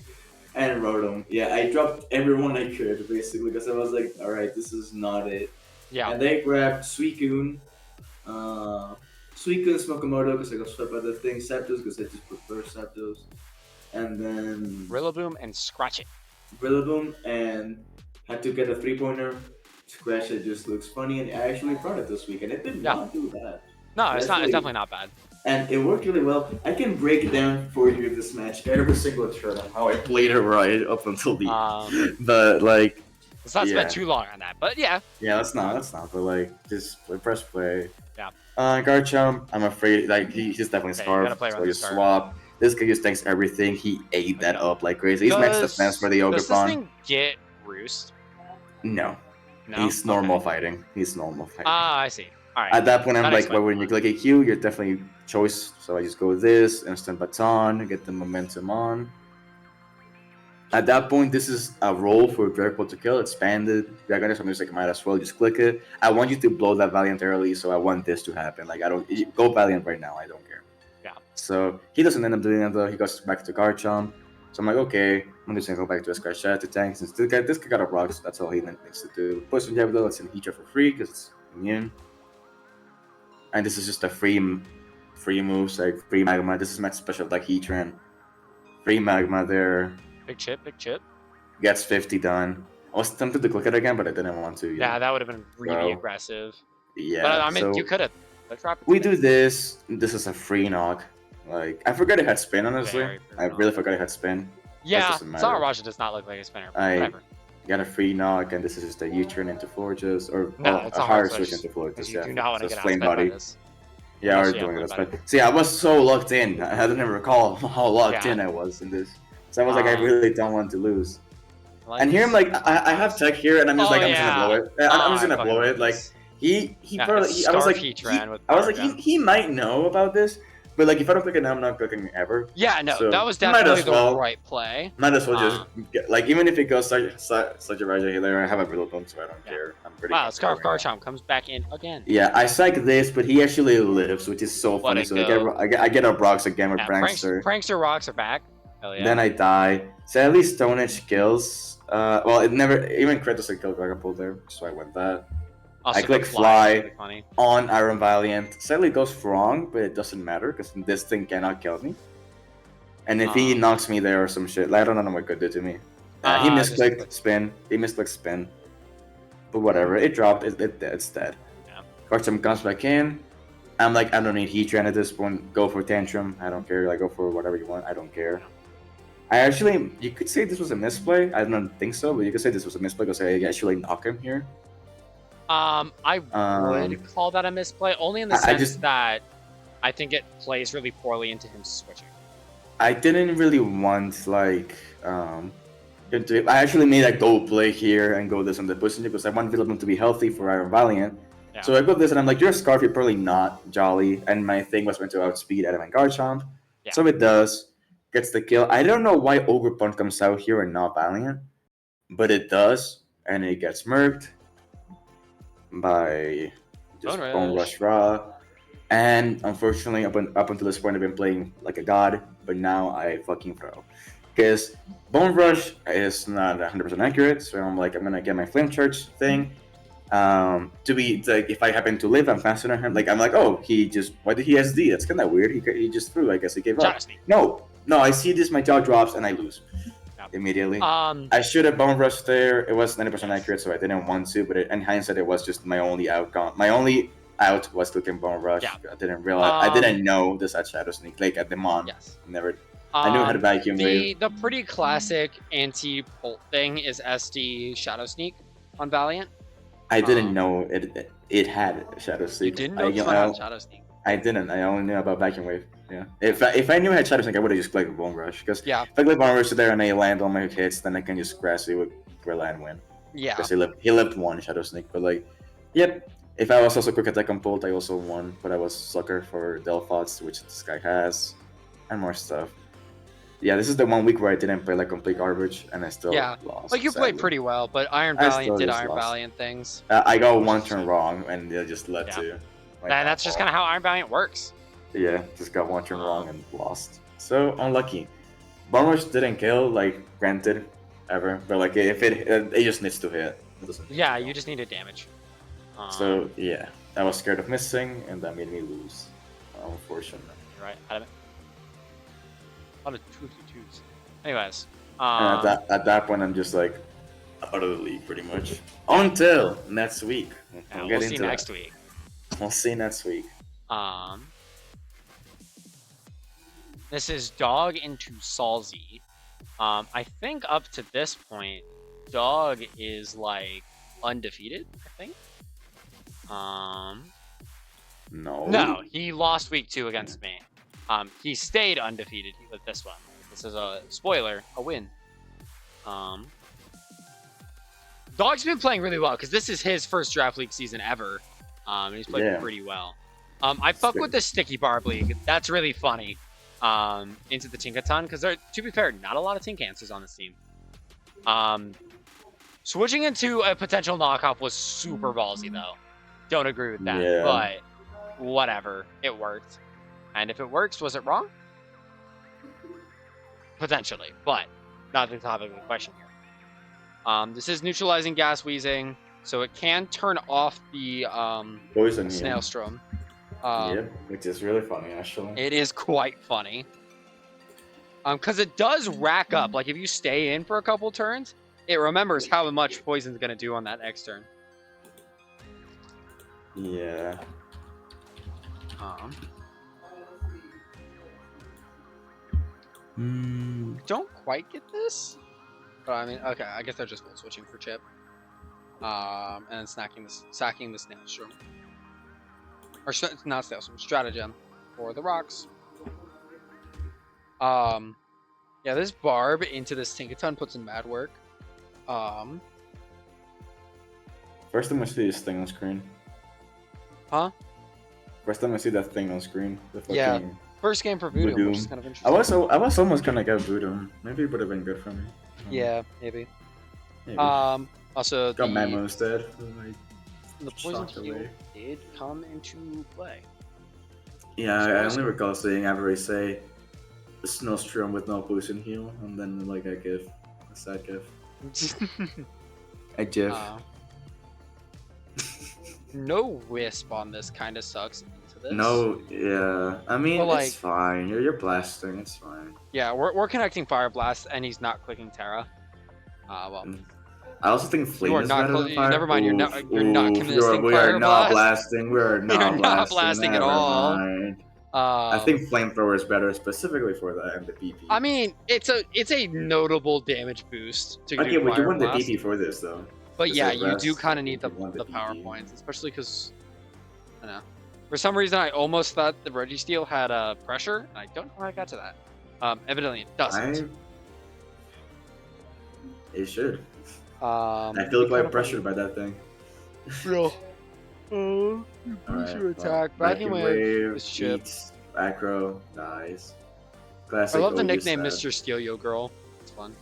S2: And Rotom. Yeah, I dropped everyone I could, basically, because I was like, alright, this is not it.
S1: Yeah.
S2: And they grabbed Suicune, Smokomoto, because I got swept by the thing, Zapdos, because I just prefer Zapdos. And then...
S1: Rillaboom and Scratch It.
S2: Rillaboom, and had to get a 3-pointer. Scratch It just looks funny, and I actually brought it this week, and it did not do bad.
S1: No, it's not. It's definitely not bad.
S2: And it worked really well. I can break it down for you this match every single turn on how I played it right up until the but like
S1: let's not spend too long on that, but yeah.
S2: Yeah, let's not, but like just press play.
S1: Yeah.
S2: Garchomp, I'm afraid like he's definitely Scarf, so you swap. This guy just tanks everything. He ate that up like crazy. He's max defense for the Ogre
S1: Does this thing get Roost?
S2: No. He's normal fighting. He's normal fighting.
S1: I see. Alright.
S2: At that point, I'm like, well, when you click a Q, you're definitely choice. So I just go this, instant baton, get the momentum on. At that point, this is a roll for Dragapult to kill. It's banded. Dragonite, so I'm just like, might as well just click it. I want you to blow that Valiant early, so I want this to happen. Like, go Valiant right now. I don't care.
S1: Yeah.
S2: So he doesn't end up doing it though. He goes back to Garchomp. So I'm like, okay, I'm just gonna go back to a Scarchat to tank. Since this guy got a rocks, that's all he needs to do. Poison Jab though, let's hit Heater for free because it's immune. And this is just a free free moves like free magma. This is my special like Heatran. Free magma there.
S1: Big chip, big chip.
S2: Gets 50 done. I was tempted to click it again, but I didn't want to.
S1: Yeah, that would have been really
S2: So,
S1: aggressive.
S2: yeah.
S1: But I mean,
S2: so
S1: you could have.
S2: we do this. This is a free knock. Like I forgot it had spin. Honestly,
S1: Very free
S2: I really forgot it had spin.
S1: Yeah,
S2: doesn't matter.
S1: Sara does not look like a spinner. Whatever.
S2: Got a free knock, and this is just a U-turn into Forges, or
S1: No,
S2: well,
S1: it's
S2: a
S1: a
S2: hard
S1: hard
S2: switch
S1: switch,
S2: into Forges.
S1: Because you
S2: Yeah,
S1: do not want to
S2: so
S1: get
S2: flame
S1: outspent by
S2: body.
S1: this.
S2: Yeah,
S1: Unless
S2: we're
S1: you
S2: doing
S1: have
S2: this.
S1: flame
S2: But see, I was so locked in. I didn't recall how locked
S1: Yeah.
S2: in I was in this. So I was like, I really don't want to lose.
S1: Like
S2: And here I'm
S1: this.
S2: like, I have tech here, and I'm just
S1: Oh,
S2: like, I'm just
S1: yeah.
S2: gonna blow it. I'm just gonna blow it. Like he
S1: Yeah,
S2: probably.
S1: it's
S2: I was like,
S1: Scarf Heatran with
S2: I was like,
S1: Power
S2: he might know about this, but like if I don't click it now, I'm not clicking ever.
S1: Yeah, no,
S2: So,
S1: that was
S2: might
S1: definitely
S2: as well.
S1: the right play.
S2: Might as well just get, like even if it goes such a Raja Healer, I have a real bone, so I don't care. I'm pretty.
S1: Wow, Scarf Garchomp comes back in again.
S2: Yeah, I psych this, but he actually lives, which is so
S1: What
S2: funny.
S1: a
S2: So like,
S1: go.
S2: I get up rocks again with
S1: Yeah,
S2: Prankster.
S1: Prankster rocks are back. Hell yeah.
S2: Then I die. So at least Stone Edge kills. Well, it never even crit doesn't kill Dragapult there, so I went that.
S1: Also,
S2: I click
S1: the
S2: fly
S1: is really funny.
S2: on Iron Valiant. Sadly, it goes wrong, but it doesn't matter because this thing cannot kill me. And if he knocks me there or some shit, like, I don't know what could do to me. He misclicked spin. He misclicked spin. But whatever, it dropped. It's dead.
S1: Yeah.
S2: Garchomp comes back in. I'm like, I don't need Heatran at this point. Go for Tantrum. I don't care. Like, go for whatever you want. I don't care. I actually, you could say this was a misplay. I don't think so, but you could say this was a misplay because I actually knock him here.
S1: I would call that a misplay, only in the sense that I think it plays really poorly into him switching.
S2: I didn't really want like I actually made a go play here and go this on the pushing because I want Villaboom to be healthy for Iron Valiant. Yeah. So I go this and I'm like, you're a Scarf, you're probably not Jolly, and my thing was meant to outspeed Adam and Garchomp. Yeah. So it does. Gets the kill. I don't know why Ogre Punch comes out here and not Valiant, but it does, and it gets murked by just Bone Rush Raw. And unfortunately, up until this point, I've been playing like a god, but now I fucking throw. Because Bone Rush is not 100% accurate, so I'm like, I'm going to get my Flame Charge thing. To be, like, if I happen to live, I'm faster than him. Like, I'm like, oh, why did he SD? That's kind of weird. He just threw, I guess he gave up. No, I see this, my jaw drops, and I lose. Immediately. I should have Bone Rush there. It was 90% accurate, so I didn't want to, but in hindsight, it was just my only outcome. My only out was clicking Bone Rush. Yeah. I didn't realize. I didn't know this at Shadow Sneak, like at the Mon.
S1: Yes.
S2: Never. I knew how to vacuum wave.
S1: The pretty classic anti-bolt thing is SD Shadow Sneak on Valiant.
S2: I didn't know it had Shadow Sneak.
S1: You didn't know it had Shadow Sneak.
S2: I didn't. I only knew about vacuum wave. Yeah. If I knew I had Shadow Sneak, I would have just clicked Bone Rush. Because if I click Bone Rush there and I land all my hits, then I can just grassy with Gorilla and win. Yeah. Because he lived one Shadow Sneak, but like, yep. If I was also quick attack on Bolt, I also won, but I was sucker for Delphots, which this guy has, and more stuff. Yeah, this is the 1 week where I didn't play like complete garbage, and I still lost.
S1: Like you played pretty well, but Iron Valiant did Iron Valiant things.
S2: I got one turn wrong, and it just led to.
S1: And that's just kind of how Iron Valiant works.
S2: Yeah, just got one turn wrong and lost. So unlucky. Bone Rush didn't kill, like granted, ever, but like if it just needs to hit.
S1: Yeah, you just needed damage.
S2: So yeah, I was scared of missing, and that made me lose. Unfortunately.
S1: You're right. Out of it. A lot of 2-2s. Anyways.
S2: At that point, I'm just like out of the league pretty much. Until next week.
S1: We'll see next week.
S2: We'll see next week.
S1: This is Dog into Salzy. I think up to this point, Dog is like undefeated. I think. No, he lost week 2 against me. He stayed undefeated with this one. This is a spoiler, a win. Dog's been playing really well because this is his first draft league season ever. And he's played pretty well. I fuck with the Sticky Barb League. That's really funny. Into the Tinkaton because there, to be fair, not a lot of Tinkancers on this team. Switching into a potential knockoff was super ballsy though. Don't agree with that, but whatever. It worked. And if it works, was it wrong? Potentially, but not the topic of the question here. This is neutralizing gas wheezing, so it can turn off the
S2: Poison
S1: Snailstrom.
S2: Yep, which is really funny actually.
S1: It is quite funny. Because it does rack up. Like if you stay in for a couple turns, it remembers how much poison's gonna do on that next turn.
S2: Yeah.
S1: Don't quite get this, but I mean, okay, I guess they're just full switching for chip. And then sacking the snail shroom. Or not snail shroom, stratagem for the rocks. Yeah, this barb into this Tinkaton puts in mad work.
S2: First time I see this thing on screen.
S1: Huh?
S2: First time I see that thing on screen.
S1: Yeah. First game for Voodoo, which is kind of interesting.
S2: I was almost gonna get Voodoo. Maybe it would have been good for me.
S1: Yeah, maybe.
S2: Maybe.
S1: Also
S2: got Mamo instead.
S1: The poison heal did come into play.
S2: Yeah, I only recall seeing Avery say the Snowstorm with no poison heal, and then like a sad gif. A gif.
S1: No wisp on this kind of sucks into this.
S2: No, yeah. I mean,
S1: but, like,
S2: it's fine. You're blasting. It's fine.
S1: Yeah, we're connecting Fire Blast, and he's not clicking Terra. Well.
S2: I also think Flame is better than Fire.
S1: Never mind, you're not connecting
S2: we
S1: Fire
S2: are not
S1: Blast.
S2: blasting. We are not
S1: You're
S2: blasting.
S1: not blasting at all.
S2: Mind. I think Flamethrower is better specifically for that and the PP.
S1: I mean, it's a notable damage boost to
S2: okay,
S1: do
S2: but you want the
S1: Blast.
S2: PP for this though.
S1: But
S2: Just
S1: yeah,
S2: like
S1: you
S2: rest,
S1: do kind of need the power points, especially because I don't know. For some reason, I almost thought the Registeel had pressure, and I don't know how I got to that. Evidently, it doesn't.
S2: It should.
S1: I
S2: feel quite pressured by that thing.
S1: Real.
S2: Alright,
S1: attack. Backing wave.
S2: Eats, Acro, dies.
S1: I
S2: Classic
S1: love the
S2: OG
S1: nickname
S2: stat.
S1: Mr. Steal Yo Girl. It's fun.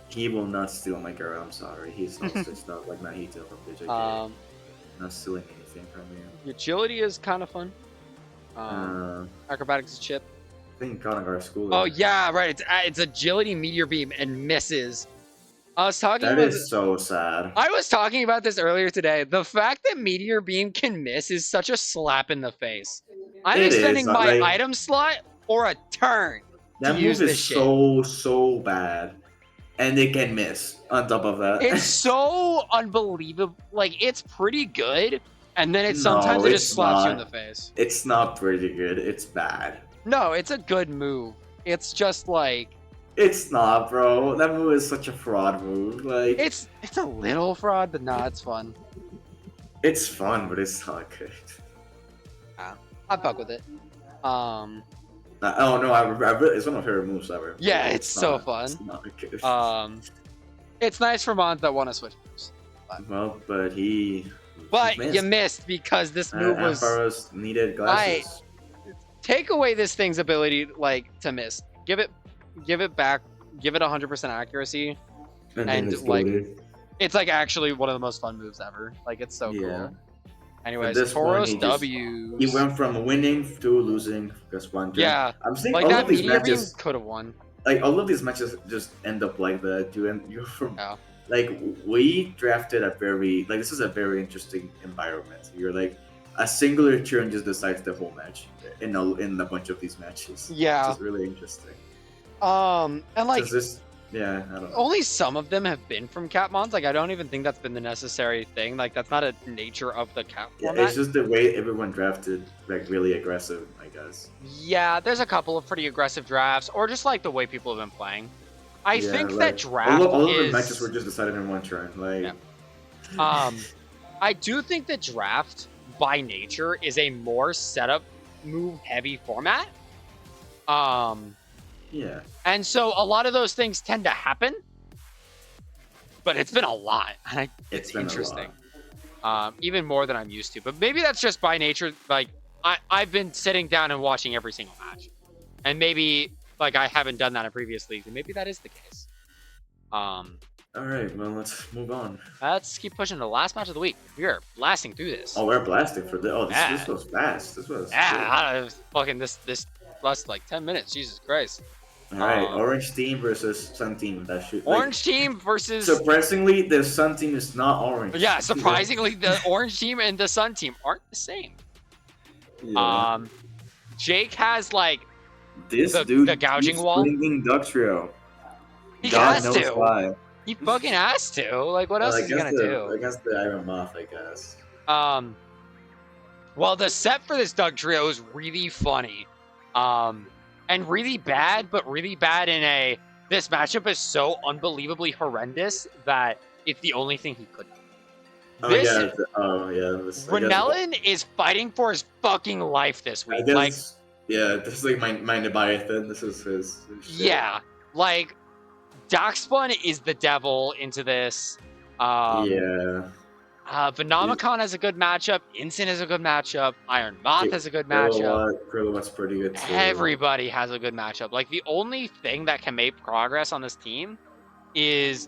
S2: He will not steal my girl, I'm sorry. He's not switched up like Nahito from BJK. Not stealing anything from you.
S1: Agility is kind of fun. Acrobatics is chip.
S2: I think Konagar School.
S1: Oh yeah, right. It's agility, meteor beam, and misses. I was talking
S2: That
S1: about
S2: is so sad.
S1: I was talking about this earlier today. The fact that meteor beam can miss is such a slap in the face. I'm extending my item slot or a turn.
S2: That move is so bad. And they can miss on top of that.
S1: It's so unbelievable. Like, it's pretty good. And then sometimes it just slaps you in the face.
S2: It's not pretty good. It's bad.
S1: No, it's a good move. It's just like...
S2: It's not, bro. That move is such a fraud move. Like
S1: It's a little fraud, but nah, it's fun.
S2: It's fun, but it's not good.
S1: I fuck with it.
S2: Oh no, I really, it's one of her moves ever.
S1: Yeah, it's so fun.
S2: It's not good.
S1: It's nice for Mons that want to switch moves.
S2: Well, but he
S1: missed. You missed because this move was...
S2: Ampharos needed glasses.
S1: Take away this thing's ability, like, to miss. Give it back. Give it 100% accuracy. And like, it's like actually one of the most fun moves ever. Like, it's so cool. Anyways, Tauros W.
S2: He went from winning to losing just one turn.
S1: Yeah,
S2: I'm saying
S1: like
S2: all
S1: that
S2: of these
S1: meteor beam
S2: matches
S1: could have won.
S2: Like all of these matches just end up like that. You from
S1: Yeah.
S2: Like we drafted a very this is a very interesting environment. You're like a singular turn just decides the whole match in a bunch of these matches.
S1: Yeah,
S2: which is really interesting.
S1: And like
S2: I don't know.
S1: Only some of them have been from Catmons. Like I don't even think that's been the necessary thing. Like that's not a nature of the Cat format.
S2: It's just the way everyone drafted, like really aggressive, I guess.
S1: Yeah, there's a couple of pretty aggressive drafts, or just like the way people have been playing. I think
S2: like,
S1: that draft
S2: all of the matches were just decided in one turn. Like,
S1: I do think that draft by nature is a more setup move heavy format.
S2: Yeah.
S1: And so a lot of those things tend to happen, but it's been a lot, and it's interesting. Even more than I'm used to. But maybe that's just by nature. Like I've been sitting down and watching every single match, and maybe like I haven't done that in previous leagues, and maybe that is the case.
S2: All right, well let's move on.
S1: Let's keep pushing to the last match of the week. We are blasting through this.
S2: Oh, we're blasting for this. Oh, this was fast. This was.
S1: Yeah, fucking this lasted like 10 minutes. Jesus Christ.
S2: All right, Orange team versus Sun team. That should.
S1: Orange team versus.
S2: Surprisingly, the Sun team is not orange.
S1: Yeah, surprisingly, the Orange team and the Sun team aren't the same.
S2: Yeah.
S1: Jake has like
S2: This
S1: the
S2: dude
S1: gouging
S2: keeps
S1: wall.
S2: bringing Duck Trio.
S1: He
S2: God
S1: has
S2: knows
S1: to.
S2: why.
S1: He fucking has to. Like, what else is he gonna do?
S2: Against the Iron Moth, I guess.
S1: Well, the set for this Doug trio is really funny, and really bad, but really bad in a. This matchup is so unbelievably horrendous that it's the only thing he could do.
S2: Oh
S1: This
S2: yeah. Oh yeah.
S1: Renellin is fighting for his fucking life this
S2: I
S1: week.
S2: guess.
S1: Like,
S2: Yeah. This is like my Leviathan. This is his shit.
S1: yeah, like Darkspawn is the devil into this.
S2: Yeah.
S1: Venomicon has a good matchup. Ensign has a good matchup. Iron Moth has a good matchup.
S2: Kilowatt's pretty good too.
S1: Everybody has a good matchup. Like, the only thing that can make progress on this team is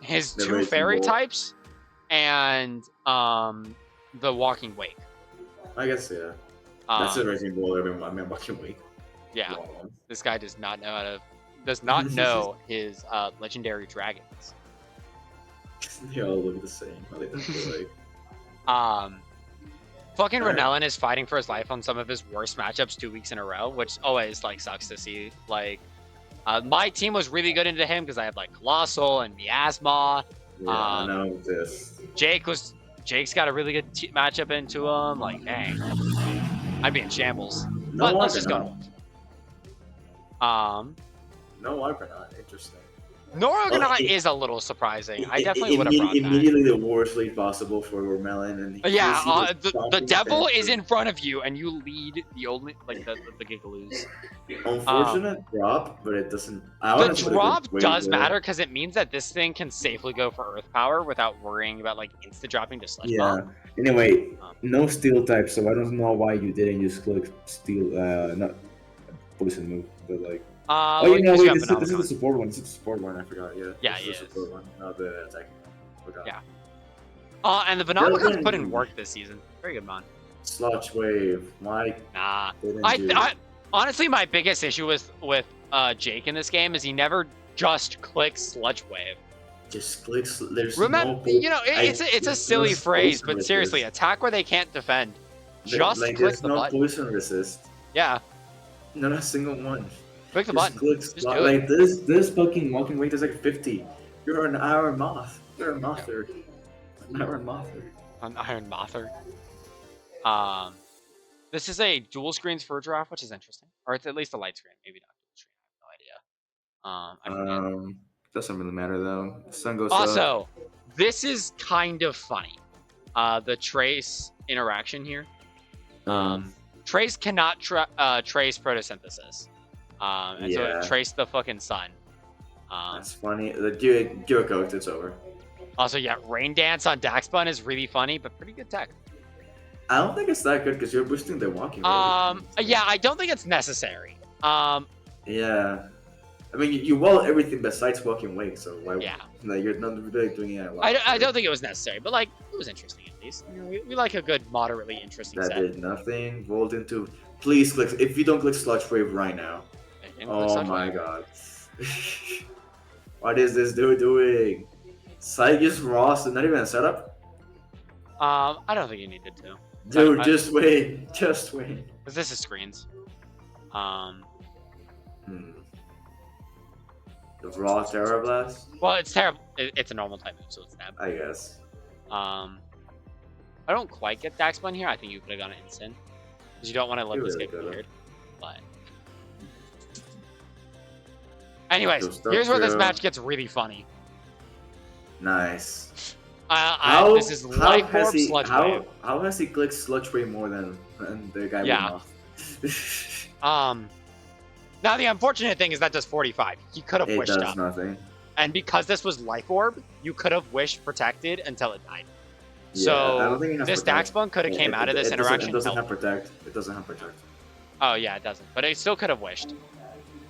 S1: his
S2: The
S1: two
S2: Raging
S1: fairy
S2: Bull.
S1: types and the Walking Wake.
S2: I guess yeah. That's a Raging Bull. I mean, Walking Wake.
S1: Yeah, this guy does not know his legendary dragons.
S2: They all look the same. They don't feel like.
S1: Fucking
S2: Alright.
S1: Renellin is fighting for his life on some of his worst matchups 2 weeks in a row, which always like sucks to see. Like, my team was really good into him because I had like Colossal and Miasma.
S2: Yeah, I know this.
S1: Jake's got a really good matchup into him. Like, dang, I'd be in shambles.
S2: No,
S1: But let's just go.
S2: No, Argonaut. Interesting.
S1: Norgonaut is a little surprising. I definitely would have brought that.
S2: Immediately the worst lead possible for Melon. And
S1: Yeah, the devil is in front of you, and you lead the only like the Gigaloos.
S2: Unfortunate drop, but it doesn't.
S1: The drop does matter because it means that this thing can safely go for Earth Power without worrying about like insta dropping to Sludge Bomb.
S2: Anyway, no steel type, so I don't know why you didn't just click steel. Not poison move, but like.
S1: Wait,
S2: this is the support one. This is the support one. I forgot. Yeah.
S1: Yeah,
S2: this is the support one, not the attack. Forgot.
S1: Yeah. And the Venomicon's put in work this season. Very good mon.
S2: Sludge Wave. Why?
S1: Nah. I honestly, my biggest issue with Jake in this game is he never just clicks Sludge Wave.
S2: Just clicks. There's
S1: Remember, it's a silly phrase, but seriously, attack where they can't defend. Just click the button.
S2: There's no poison resist.
S1: Yeah.
S2: Not a single one.
S1: Click the button. Just do
S2: like this fucking Walking Wake is like 50. You're an Iron Moth. You're a Mother. An Iron Mother.
S1: An Iron Mother. This is a dual screens for draft, which is interesting. Or it's at least a light screen, maybe not dual screen. I have no idea. I forget.
S2: Doesn't really matter though. The sun goes
S1: Also, this is kind of funny. The Trace interaction here. Trace cannot trace photosynthesis. And so it traced the fucking sun.
S2: That's funny. The do a coach, it's over.
S1: Also, yeah, Rain Dance on Daxbun is really funny, but pretty good tech.
S2: I don't think it's that good because you're boosting the walking.
S1: Yeah, I don't think it's necessary.
S2: Yeah. I mean, you wall everything besides Walking Wake, so why?
S1: Yeah.
S2: Like, you're not really doing it a lot.
S1: I don't think it was necessary, but like it was interesting at least. You know, we like a good, moderately interesting set.
S2: That did nothing. Volt into. Please click. If you don't click Sludge Wave right now. Oh my god. What is this dude doing? Cygus Ross and not even a setup?
S1: I don't think you needed to.
S2: Dude, just wait. Just wait.
S1: Because this is screens.
S2: The Raw Terror Blast?
S1: Well, it's terrible. It's a normal type move, so it's stab.
S2: I guess.
S1: I don't quite get Daxbun here. I think you could have gone an instant. Because you don't want to let this get weird. But. Anyways, here's where this match gets really funny.
S2: Nice.
S1: This is Life Orb Sludge Wave.
S2: How has he clicked Sludge Wave more than the guy with
S1: Moth? Now the unfortunate thing is that does 45. He could have wished up.
S2: It does nothing.
S1: And because this was Life Orb, you could have wished protected until it died.
S2: Yeah,
S1: so
S2: I don't think
S1: this Daxbun could have came out of this interaction.
S2: It doesn't have protect. It doesn't have protect.
S1: Oh yeah, it doesn't. But it still could have wished.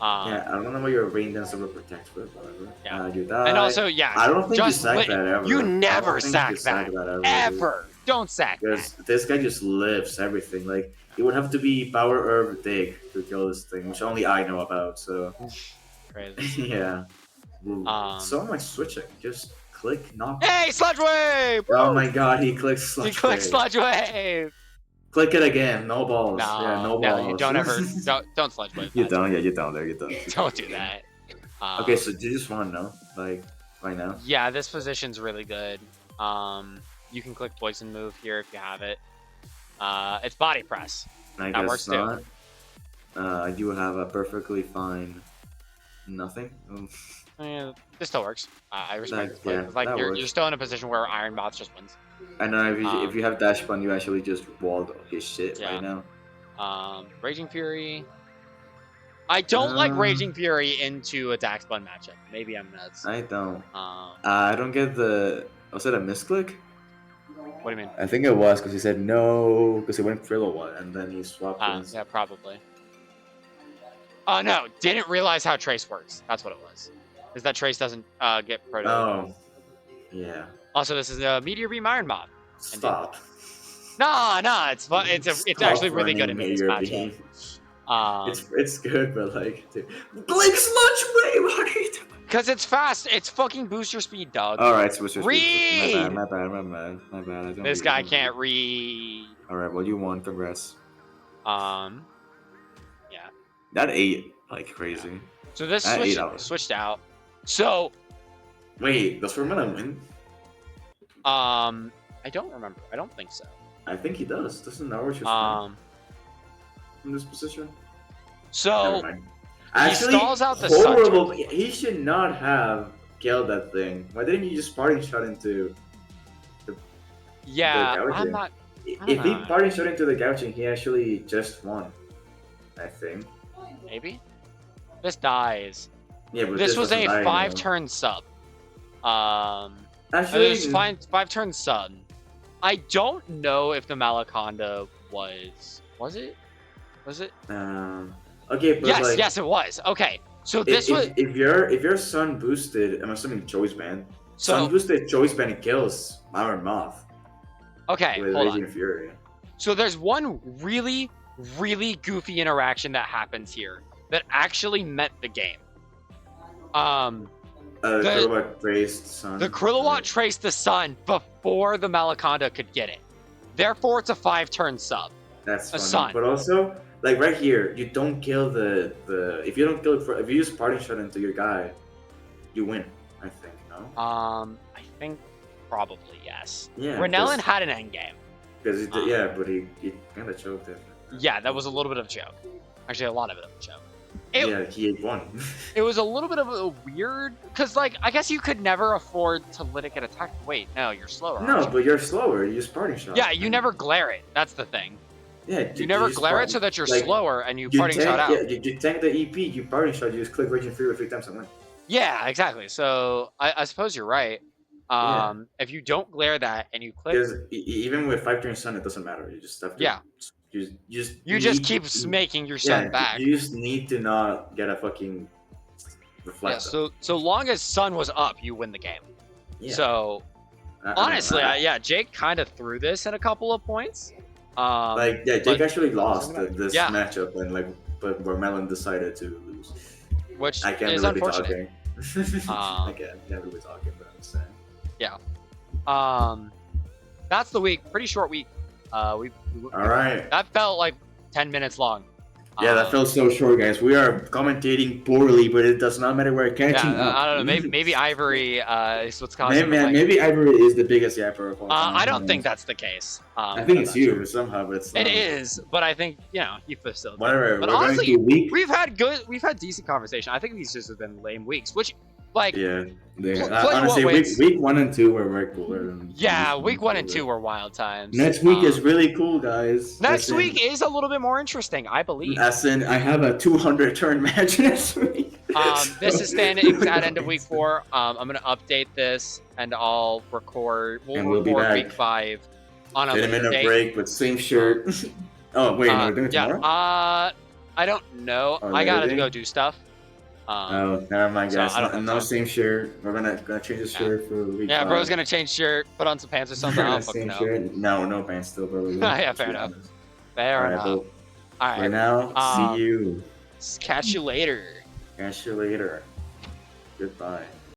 S2: Yeah, I don't know what your Rain Dance over protect with, whatever.
S1: Yeah.
S2: You die.
S1: And also, yeah,
S2: I don't think you sack that ever.
S1: You never sack that. Ever. Don't sack that.
S2: This guy just lifts everything. Like, it would have to be Power Herb Dig to kill this thing, which only I know about, so.
S1: Crazy.
S2: Yeah. So much switching. Just click, knock.
S1: Hey, Sludge Wave!
S2: Oh my god, he clicks Sludge Wave.
S1: He clicks Sludge Wave!
S2: Click it again. No balls. Yeah,
S1: No,
S2: no
S1: no,
S2: balls.
S1: you don't ever don't sledge play.
S2: You don't. Yeah, you don't. There, you don't.
S1: Don't do that.
S2: Okay, so you just want to know, like, right now?
S1: Yeah, this position's really good. You can click poison move here if you have it. It's body press.
S2: I
S1: That
S2: guess
S1: works
S2: not.
S1: too.
S2: You have a perfectly fine nothing.
S1: This still works. I respect this play.
S2: Yeah,
S1: It's like
S2: that
S1: you're
S2: works.
S1: still in a position where Iron Bots just wins.
S2: I know if you have dash button, you actually just walled his shit
S1: Yeah.
S2: right now.
S1: Raging Fury. I don't like Raging Fury into a Dax Bun matchup. Maybe I'm nuts.
S2: I don't. I don't get the. Was it a misclick?
S1: What do you mean?
S2: I think it was because he said no because he went Kilowatt and then he swapped.
S1: Yeah, probably. Oh no! Didn't realize how Trace works. That's what it was. Is that Trace doesn't get proto.
S2: Oh. Yeah.
S1: Also, this is a Meteor Beam Iron Mob.
S2: Stop.
S1: Nah. It's fun. It's actually really good in this matchup.
S2: It's good, but like, dude. Blink Sludge Wave. What are you doing?
S1: Because it's fast. It's fucking booster speed, dog.
S2: All right, booster speed.
S1: Read.
S2: My bad. I don't
S1: this guy can't read.
S2: All right, well you won. Congrats.
S1: Yeah.
S2: That ate like crazy.
S1: Yeah. So this switched out. So.
S2: Wait, does Fermana win?
S1: I don't remember. I don't think so.
S2: I think he does. Doesn't Norwich just in this position?
S1: So
S2: actually,
S1: he stalls out the
S2: horrible. He should not have killed that thing. Why didn't you just parting shot into the
S1: I'm not.
S2: If he parting shot into the gouching, he actually just won. I think.
S1: Maybe. This dies.
S2: Yeah, but
S1: this was a 5-turn sub. Actually, there's 5-turn sub. I don't know if the Malaconda was it? Was it?
S2: Okay, but
S1: yes, it was. Okay, so this was
S2: if your sun boosted, I'm assuming choice band.
S1: So
S2: sun boosted choice band kills Iron Moth.
S1: Okay,
S2: with
S1: hold
S2: Raging
S1: on.
S2: Fury.
S1: So there's one really goofy interaction that happens here that actually meant the game.
S2: Kilowatt traced sun.
S1: The Kilowatt traced the sun before the Malaconda could get it. Therefore, it's a 5-turn sub.
S2: That's funny.
S1: Sun.
S2: But also, like right here, you don't kill the if you don't kill it if you use parting shot into your guy, you win. I think no.
S1: I think probably yes.
S2: Yeah.
S1: Renellin had an end game.
S2: Because but he kind of choked it.
S1: Yeah, that was a little bit of a joke. Actually, a lot of it of a joke.
S2: He ate one.
S1: It was a little bit of a weird, because like I guess you could never afford to let it get attacked. Wait, no, you're slower.
S2: No, but you're slower. You use parting shot.
S1: Yeah, you never glare it. That's the thing.
S2: Yeah,
S1: you never glare it so that you're slower and you parting
S2: tank,
S1: shot out.
S2: Yeah, you tank the EP, you parting shot, you just click Raging Fury 3 times and win.
S1: Yeah, exactly. So I suppose you're right. If you don't glare that and you click,
S2: because even with 5-turn sun, it doesn't matter. You just have to. You
S1: just keep making your sun back.
S2: You just need to not get a fucking reflect.
S1: Yeah. So long as sun was up, you win the game.
S2: Yeah.
S1: So honestly, Jake kind of threw this in a couple of points.
S2: Jake actually lost this matchup, and but where Melon decided to lose.
S1: Which
S2: I can't
S1: is
S2: really
S1: unfortunate.
S2: I can't really talking, but I'm saying.
S1: Yeah. That's the week. Pretty short week. All
S2: right.
S1: That felt like 10 minutes long.
S2: Yeah, that felt so short, guys. We are commentating poorly, but it does not matter. We're catching up.
S1: I don't know. Maybe Ivory is what's causing.
S2: Maybe Ivory is the biggest yapper of all time.
S1: I don't think that's the case.
S2: I think it's you somehow, but
S1: it is. But I think you facilitate.
S2: Whatever.
S1: But honestly, we've had decent conversation. I think these just have been lame weeks, which.
S2: Honestly, week 1 and 2 were way cooler.
S1: Week 1 and 2 were wild times.
S2: Next week is really cool, guys.
S1: Next week is a little bit more interesting, I believe.
S2: As in, I have a 200-turn match next week.
S1: This is standing at end of week 4. I'm gonna update this and I'll record. We'll record week 5 on a
S2: 10-minute break, but same shirt. Oh wait, no, we're doing it tomorrow.
S1: I don't know. I gotta go do stuff.
S2: Never mind, guys. No same shirt. We're gonna change the shirt for week 5.
S1: Bro's gonna change shirt, put on some pants or something. I don't fucking know.
S2: Shirt. No pants still, bro.
S1: Yeah, fair enough. Fair enough. All right.
S2: For now, see you.
S1: Catch you later.
S2: Catch you later. Goodbye.